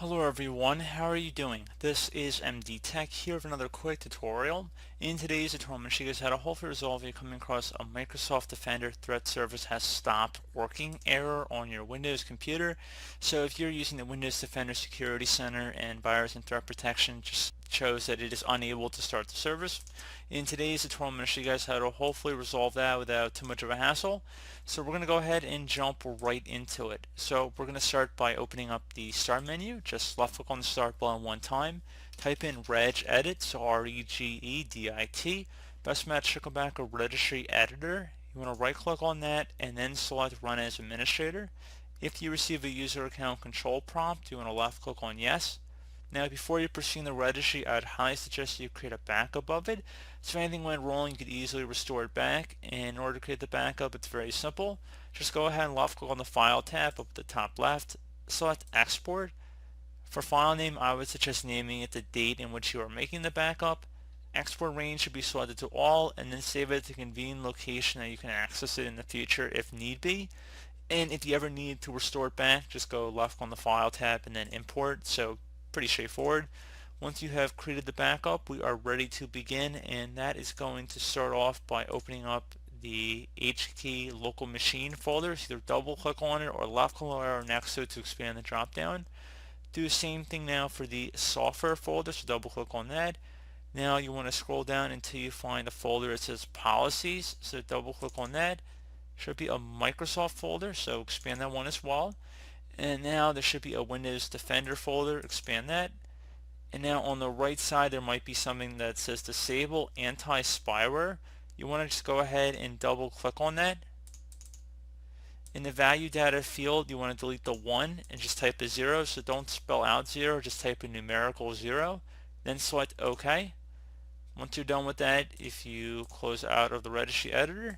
Hello everyone, how are you doing? This is MD Tech here with another quick tutorial. In today's tutorial, I'm going to show you guys how to hopefully resolve if you're coming across a Microsoft Defender threat service has stopped working error on your Windows computer. So if you're using the Windows Defender Security Center and virus and threat protection just shows that it is unable to start the service. In today's tutorial, I'm going to show you guys how to hopefully resolve that without too much of a hassle. So we're going to go ahead and jump right into it. So we're going to start by opening up the Start menu. Just left click on the Start button one time. Type in regedit, so regedit. Best match should come back a registry editor. You want to right click on that and then select Run as Administrator. If you receive a user account control prompt, you want to left click on Yes. Now before you proceed in the registry, I would highly suggest you create a backup of it. So if anything went wrong, you could easily restore it back. And in order to create the backup, it's very simple. Just go ahead and left click on the File tab up at the top left, select Export. For file name, I would suggest naming it the date in which you are making the backup. Export range should be selected to all, and then save it to a convenient location that you can access it in the future if need be. And if you ever need to restore it back, just go left on the File tab and then Import. So pretty straightforward. Once you have created the backup, we are ready to begin, and that is going to start off by opening up the HKey local machine folder. So either double click on it or left click arrow next to it to expand the drop down. Do the same thing now for the software folder, so double click on that. Now you want to scroll down until you find a folder that says policies, so double click on that. Should be a Microsoft folder, so expand that one as well. And now there should be a Windows Defender folder, expand that. And now on the right side there might be something that says disable anti-spyware. You want to just go ahead and double click on that. In the value data field you want to delete the 1 and just type a 0, so don't spell out 0, just type a numerical 0. Then select OK. Once you're done with that, if you close out of the registry editor,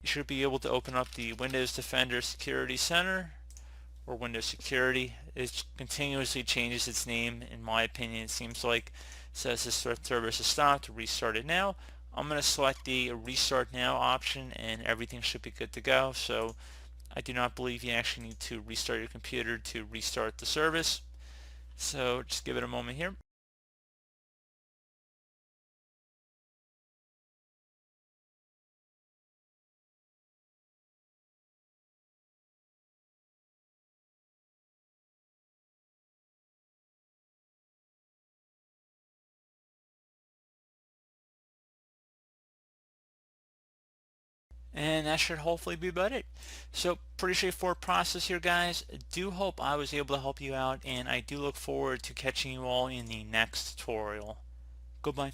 you should be able to open up the Windows Defender Security Center or Windows Security. It continuously changes its name. In my opinion, it seems like it says this threat service is stopped, restart it now. I'm going to select the restart now option and everything should be good to go. So I do not believe you actually need to restart your computer to restart the service. So just give it a moment here. And that should hopefully be about it. So pretty straightforward process here, guys. Do hope I was able to help you out, and I do look forward to catching you all in the next tutorial. Goodbye.